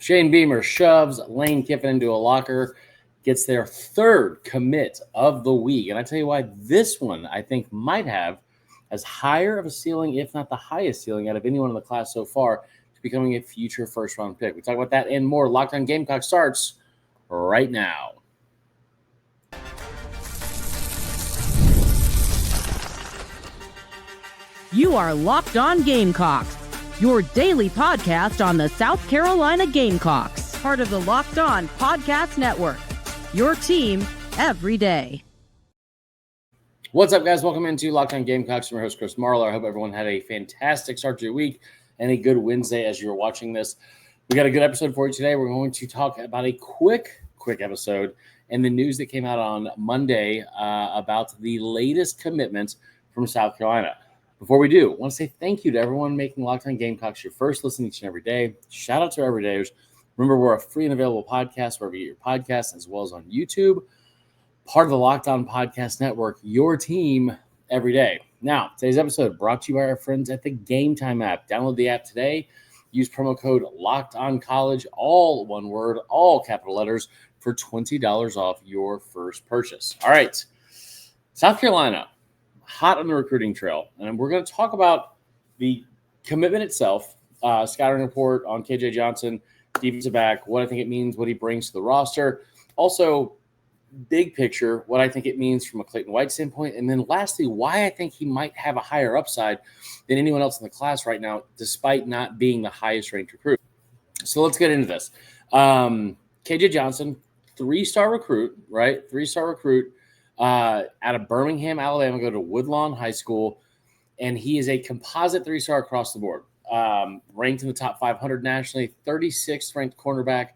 Shane Beamer shoves Lane Kiffin into a locker, gets their third commit of the week. And I tell you why, this one I think might have as higher of a ceiling, if not the highest ceiling out of anyone in the class so far, to becoming a future first-round pick. We talk about that and more. Locked On Gamecocks starts right now. You are Locked On Gamecocks, your daily podcast on the South Carolina Gamecocks, part of the Locked On Podcast Network, your team every day. What's up, guys? Welcome into Locked On Gamecocks. I'm your host, Chris Marlar. I hope everyone had a fantastic start to your week and a good Wednesday as you're watching this. We got a good episode for you today. We're going to talk about a quick episode and the news that came out on Monday about the latest commitment from South Carolina. Before we do, I want to say thank you to everyone making Locked On Gamecocks your first listen each and every day. Shout out to our everydayers. Remember, we're a free and available podcast wherever you get your podcasts, as well as on YouTube. Part of the Locked On Podcast Network, your team every day. Now, today's episode brought to you by our friends at the Game Time app. Download the app today. Use promo code LOCKEDONCollege, all one word, all capital letters, for $20 off your first purchase. All right, South Carolina. Hot on the recruiting trail. And we're going to talk about the commitment itself, scouting report on KJ Johnson, defensive back, what I think it means, what he brings to the roster. Also, big picture, what I think it means from a Clayton White standpoint. And then lastly, why I think he might have a higher upside than anyone else in the class right now, despite not being the highest ranked recruit. So let's get into this. KJ Johnson, three-star recruit, right? Three-star recruit. Out of Birmingham, Alabama, go to Woodlawn High School, and he is a composite three-star across the board. Ranked in the top 500 nationally, 36th ranked cornerback,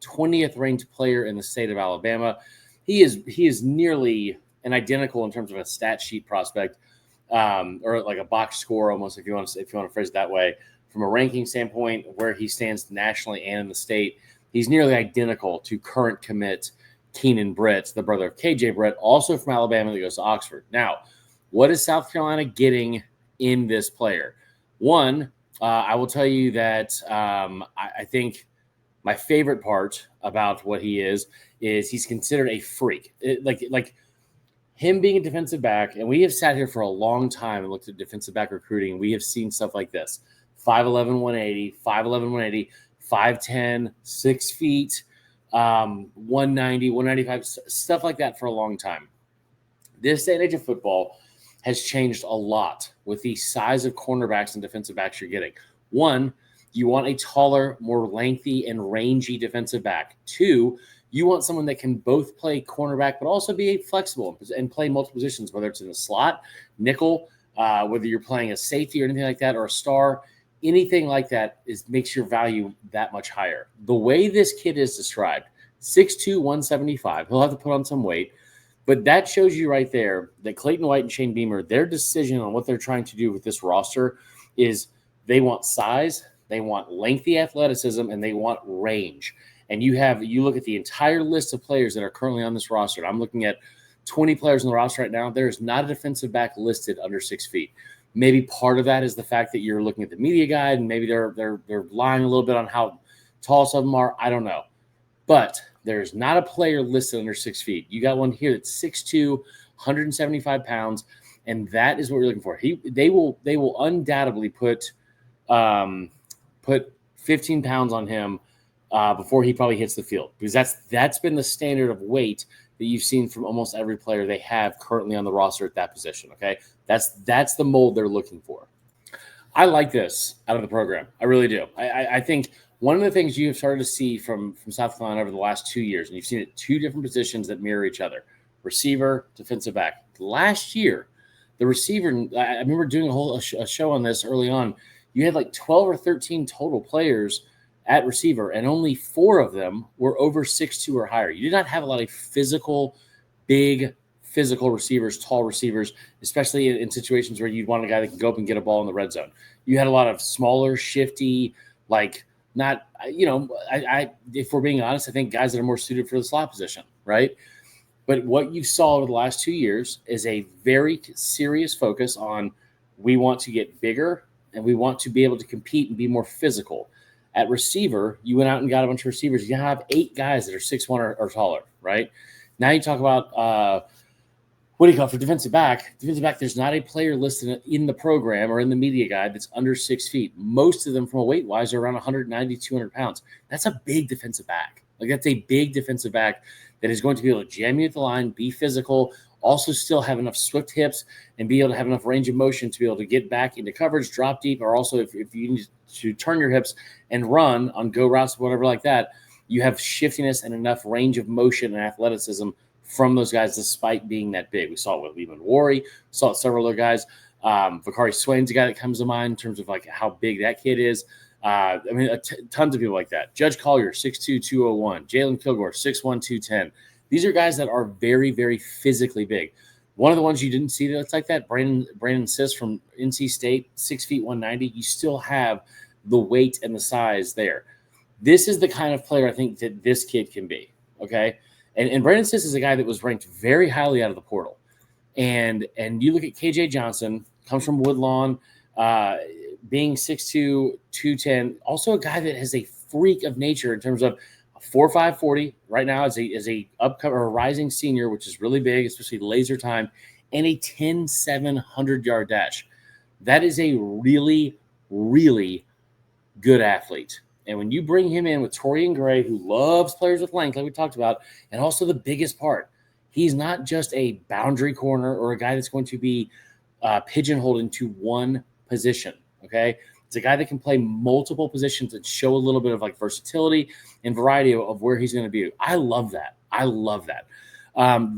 20th ranked player in the state of Alabama. He is nearly an identical in terms of a stat sheet prospect, or like a box score almost, if you want to phrase it that way. From a ranking standpoint, where he stands nationally and in the state, he's nearly identical to current commit Keenan Britt, the brother of KJ Britt, also from Alabama, that goes to Oxford. Now, what is South Carolina getting in this player? One, I will tell you that I think my favorite part about what he is he's considered a freak. Like him being a defensive back, and we have sat here for a long time and looked at defensive back recruiting, and we have seen stuff like this: 5'11", 180, 5'11", 180, 5'10", 6 feet, 190, 195, stuff like that for a long time. This day and age of football has changed a lot with the size of cornerbacks and defensive backs you're getting. One, you want a taller, more lengthy and rangy defensive back. Two, you want someone that can both play cornerback but also be flexible and play multiple positions, whether it's in the slot, nickel, whether you're playing a safety or anything like that, or a star. Anything like that makes your value that much higher. The way this kid is described, 6'2", 175, he'll have to put on some weight, but that shows you right there that Clayton White and Shane Beamer, their decision on what they're trying to do with this roster is they want size, they want lengthy athleticism, and they want range. And you look at the entire list of players that are currently on this roster, and I'm looking at 20 players on the roster right now. There's not a defensive back listed under 6 feet. Maybe part of that is the fact that you're looking at the media guide, and maybe they're lying a little bit on how tall some of them are. I don't know. But there's not a player listed under 6 feet. You got one here that's 6'2", 175 pounds, and that is what we're looking for. They will undoubtedly put 15 pounds on him before he probably hits the field, because that's been the standard of weight that you've seen from almost every player they have currently on the roster at that position, okay? That's the mold they're looking for. I like this out of the program. I really do. I think one of the things you have started to see from South Carolina over the last 2 years, and you've seen it two different positions that mirror each other: receiver, defensive back. Last year, the receiver, I remember doing a show on this early on. You had like 12 or 13 total players at receiver, and only 4 of them were over 6'2" or higher. You did not have a lot of big physical receivers, tall receivers, especially in situations where you'd want a guy that can go up and get a ball in the red zone. You had a lot of smaller, shifty, if we're being honest, I think guys that are more suited for the slot position, right? But what you saw over the last 2 years is a very serious focus on, we want to get bigger and we want to be able to compete and be more physical At receiver, you went out and got a bunch of receivers. You have 8 guys that are 6'1" or taller, right? Now you talk about what do you call it for defensive back? Defensive back, there's not a player listed in the program or in the media guide that's under 6 feet. Most of them, from a weight-wise, are around 190, 200 pounds. That's a big defensive back. Like, that's a big defensive back that is going to be able to jam you at the line, be physical, also still have enough swift hips and be able to have enough range of motion to be able to get back into coverage, drop deep, or also if you need to turn your hips and run on go routes, whatever like that, you have shiftiness and enough range of motion and athleticism from those guys, despite being that big. We saw it with Lehman Worry, saw it several other guys. Vakari Swain's a guy that comes to mind in terms of like how big that kid is. Tons of people like that. Judge Collier, 6'2", 201. Jalen Kilgore, 6'1", 210. These are guys that are very, very physically big. One of the ones you didn't see that's like that, Brandon Siss from NC State, 6 feet, 190. You still have the weight and the size there. This is the kind of player I think that this kid can be, okay? And Brandon Siss is a guy that was ranked very highly out of the portal. And you look at KJ Johnson, comes from Woodlawn, being 6'2", 210, also a guy that has a freak of nature in terms of a 4.5 40 right now as a upcoming or a rising senior, which is really big, especially laser time, and a 10-7 100-yard dash. That is a really, really good athlete. And when you bring him in with Torian Gray, who loves players with length, like we talked about, and also the biggest part, he's not just a boundary corner or a guy that's going to be pigeonholed into one position, okay? It's a guy that can play multiple positions and show a little bit of like versatility and variety of where he's going to be. I love that. I love that.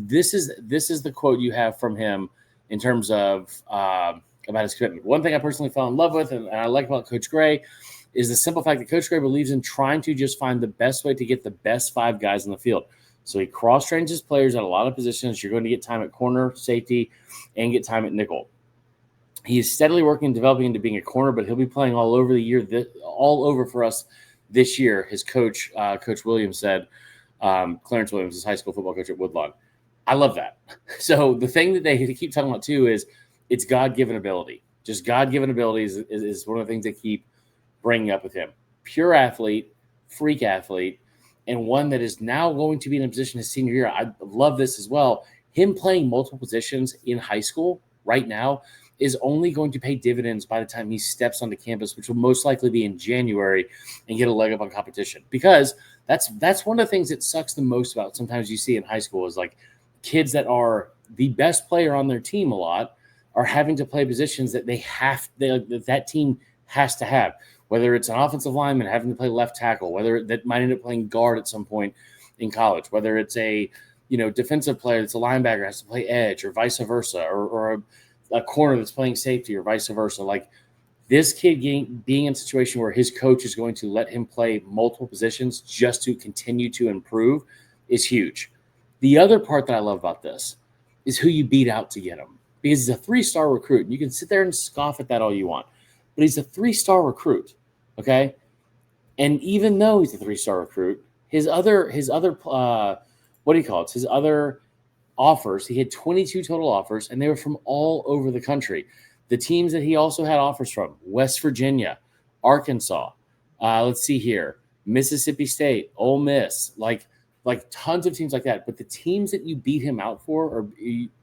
This is the quote you have from him in terms of about his commitment. One thing I personally fell in love with and I like about Coach Gray is the simple fact that Coach Gray believes in trying to just find the best way to get the best 5 guys in the field. So he cross-trains his players at a lot of positions. You're going to get time at corner, safety, and get time at nickel. He is steadily working and developing into being a corner, but he'll be playing all over the year, all over for us this year. His coach, Coach Williams, said, Clarence Williams, his high school football coach at Woodlawn. I love that. So the thing that they keep talking about too is it's God-given ability. Just God-given ability is one of the things they keep bringing up with him. Pure athlete, freak athlete, and one that is now going to be in a position his senior year. I love this as well. Him playing multiple positions in high school right now is only going to pay dividends by the time he steps onto campus, which will most likely be in January, and get a leg up on competition. Because that's one of the things that sucks the most about sometimes you see in high school is like kids that are the best player on their team a lot are having to play positions that that team has to have. Whether it's an offensive lineman having to play left tackle, whether that might end up playing guard at some point in college, whether it's a defensive player that's a linebacker has to play edge or vice versa, or a corner that's playing safety or vice versa. Like this kid being in a situation where his coach is going to let him play multiple positions just to continue to improve is huge. The other part that I love about this is who you beat out to get him, because he's a 3-star recruit. And you can sit there and scoff at that all you want, but he's a 3-star recruit. Okay. And even though he's a 3-star recruit, his other offers, he had 22 total offers, and they were from all over the country. The teams that he also had offers from: West Virginia, Arkansas, let's see here, Mississippi State, Ole Miss, like tons of teams like that. But the teams that you beat him out for, or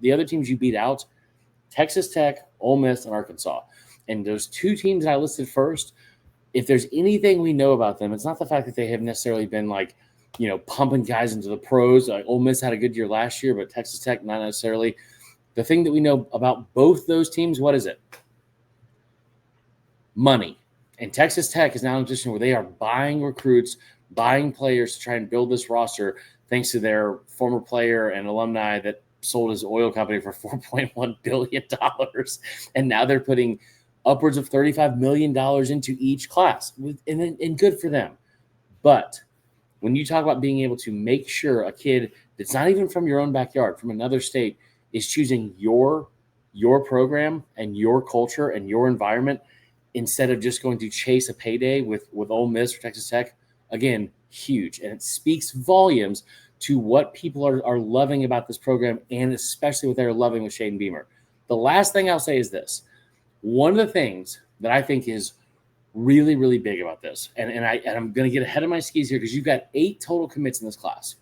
the other teams you beat out, Texas Tech, Ole Miss, and Arkansas. And those 2 teams that I listed first, if there's anything we know about them, it's not the fact that they have necessarily been pumping guys into the pros. Ole Miss had a good year last year, but Texas Tech not necessarily. The thing that we know about both those teams, what is it? Money. And Texas Tech is now in a position where they are buying recruits, buying players to try and build this roster, thanks to their former player and alumni that sold his oil company for $4.1 billion. And now they're putting upwards of $35 million into each class, and good for them. But when you talk about being able to make sure a kid that's not even from your own backyard, from another state, is choosing your program and your culture and your environment instead of just going to chase a payday with Ole Miss or Texas Tech, again, huge. And it speaks volumes to what people are loving about this program, and especially what they're loving with Shaden Beamer. The last thing I'll say is this. One of the things that I think is really, really big about this. And I'm going to get ahead of my skis here because you've got 8 total commits in this class.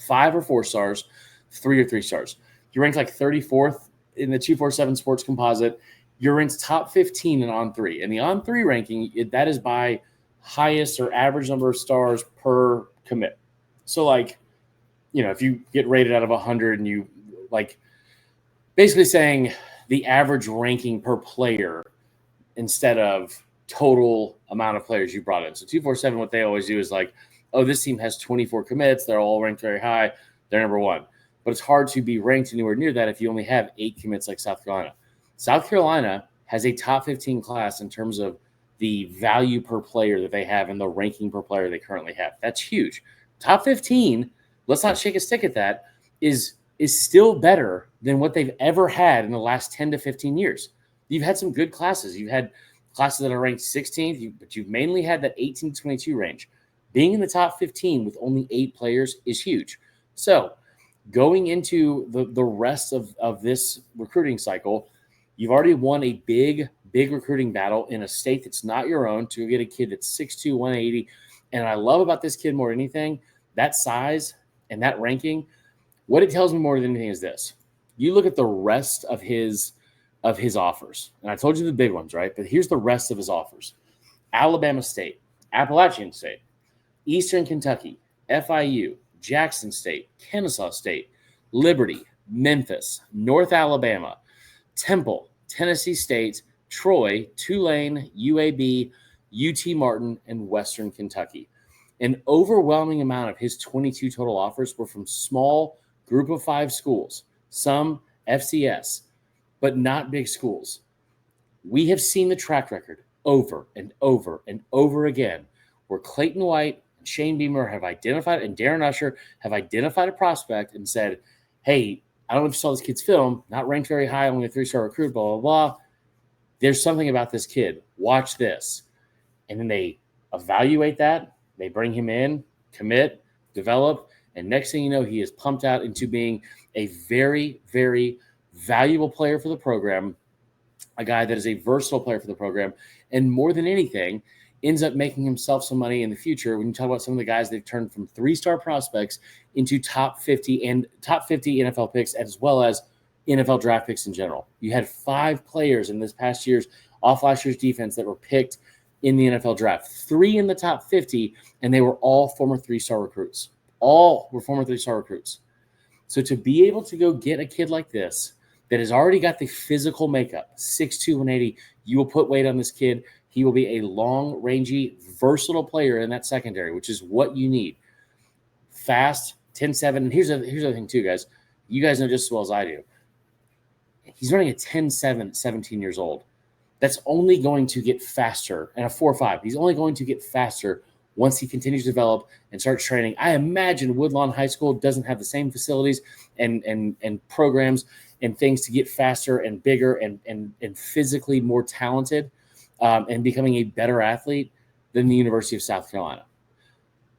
5 are 4 stars, 3 are 3 stars. You're ranked like 34th in the 247 Sports Composite. You're ranked top 15 in On3. And the On3 ranking, that is by highest or average number of stars per commit. So, like, if you get rated out of 100 and you, like, basically saying the average ranking per player instead of total amount of players you brought in. So 247, what they always do is like, oh, this team has 24 commits. They're all ranked very high. They're number 1. But it's hard to be ranked anywhere near that if you only have 8 commits like South Carolina. South Carolina has a top 15 class in terms of the value per player that they have and the ranking per player they currently have. That's huge. Top 15, let's not shake a stick at that, is still better than what they've ever had in the last 10 to 15 years. You've had some good classes. You've had classes that are ranked 16th, but you've mainly had that 18 to 22 range. Being in the top 15 with only 8 players is huge. So going into the rest of this recruiting cycle, you've already won a big recruiting battle in a state that's not your own to get a kid that's 6'2", 180. And I love about this kid more than anything, that size and that ranking, what it tells me more than anything is this. You look at the rest of his offers. And I told you the big ones, right? But here's the rest of his offers. Alabama State, Appalachian State, Eastern Kentucky, FIU, Jackson State, Kennesaw State, Liberty, Memphis, North Alabama, Temple, Tennessee State, Troy, Tulane, UAB, UT Martin, and Western Kentucky. An overwhelming amount of his 22 total offers were from small group of 5 schools, some FCS, but not big schools. We have seen the track record over and over and over again where Clayton White and Shane Beamer have identified, and Darren Usher have identified a prospect and said, hey, I don't know if you saw this kid's film, not ranked very high, only a 3-star recruit, blah, blah, blah. There's something about this kid. Watch this. And then they evaluate that. They bring him in, commit, develop, and next thing you know, he is pumped out into being a very, very valuable player for the program, a guy that is a versatile player for the program, and more than anything, ends up making himself some money in the future. When you talk about some of the guys they've turned from 3-star prospects into top 50 NFL picks, as well as NFL draft picks in general. You had 5 players in this past year's off last year's defense that were picked in the NFL draft, 3 in the top 50, and they were all former 3-star recruits. All were former 3-star recruits. So to be able to go get a kid like this that has already got the physical makeup, 6'2", 180, you will put weight on this kid. He will be a long, rangy, versatile player in that secondary, which is what you need. Fast, 10-7. And here's the other thing too, guys. You guys know just as well as I do. He's running a 10-7, 17 years old. That's only going to get faster. And a 4.5. He's only going to get faster once he continues to develop and starts training. I imagine Woodlawn High School doesn't have the same facilities and programs and things to get faster and bigger and physically more talented and becoming a better athlete than the University of South Carolina.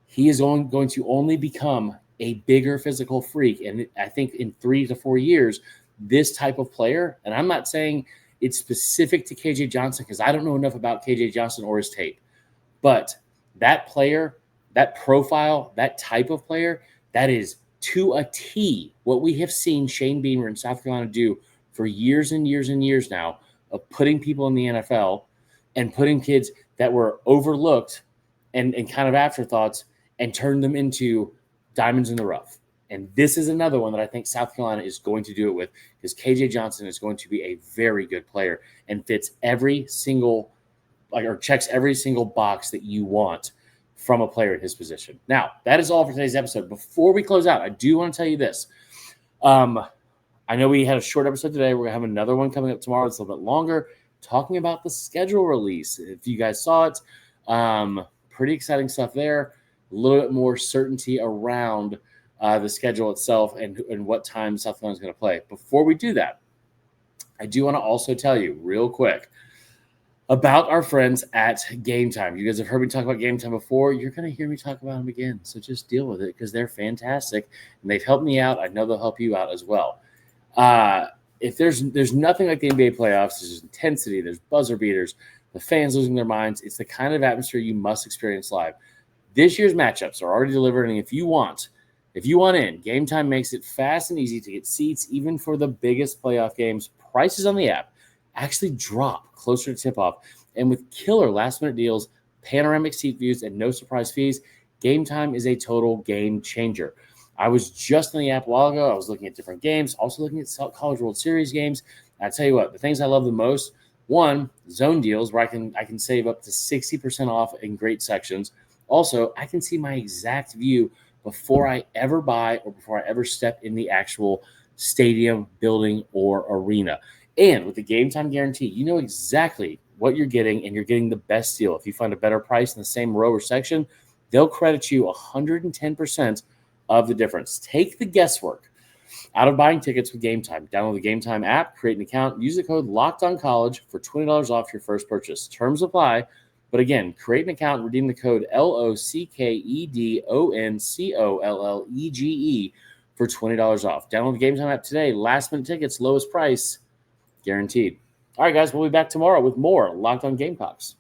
He is going to only become a bigger physical freak. And I think in 3 to 4 years, this type of player, and I'm not saying it's specific to KJ Johnson because I don't know enough about KJ Johnson or his tape, but that player, that profile, that type of player, that is to a T what we have seen Shane Beamer in South Carolina do for years and years and years now of putting people in the NFL and putting kids that were overlooked and kind of afterthoughts and turn them into diamonds in the rough. And this is another one that I think South Carolina is going to do it with because KJ Johnson is going to be a very good player and fits every single checks every single box that you want from a player in his position. Now, that is all for today's episode. Before we close out, I do want to tell you this. I know we had a short episode today. We're going to have another one coming up tomorrow. It's a little bit longer, talking about the schedule release. If you guys saw it, pretty exciting stuff there. A little bit more certainty around the schedule itself and what time South Carolina is going to play. Before we do that, I do want to also tell you real quick about our friends at Game Time. You guys have heard me talk about Game Time before. You're going to hear me talk about them again. So just deal with it because they're fantastic and they've helped me out. I know they'll help you out as well. If there's nothing like the NBA playoffs, there's intensity, there's buzzer beaters, the fans losing their minds. It's the kind of atmosphere you must experience live. This year's matchups are already delivered, and if you want in, Game Time makes it fast and easy to get seats, even for the biggest playoff games. Prices on the app actually drop closer to tip-off, and with killer last-minute deals, panoramic seat views, and no surprise fees, Game Time is a total game changer. I was just in the app a while ago. I was looking at different games, also looking at College World Series games. I tell you what, the things I love the most, one, zone deals where I can save up to 60% off in great sections. Also, I can see my exact view before I ever buy or before I ever step in the actual stadium, building, or arena. And with the Game Time guarantee, you know exactly what you're getting, and you're getting the best deal. If you find a better price in the same row or section, they'll credit you 110% of the difference. Take the guesswork out of buying tickets with Game Time. Download the Game Time app, create an account, use the code LOCKEDONCollege for $20 off your first purchase. Terms apply. But again, create an account and redeem the code LOCKEDONCOLLEGE for $20 off. Download the Game Time app today. Last minute tickets, lowest price, guaranteed. All right, guys, we'll be back tomorrow with more Locked On Gamecocks.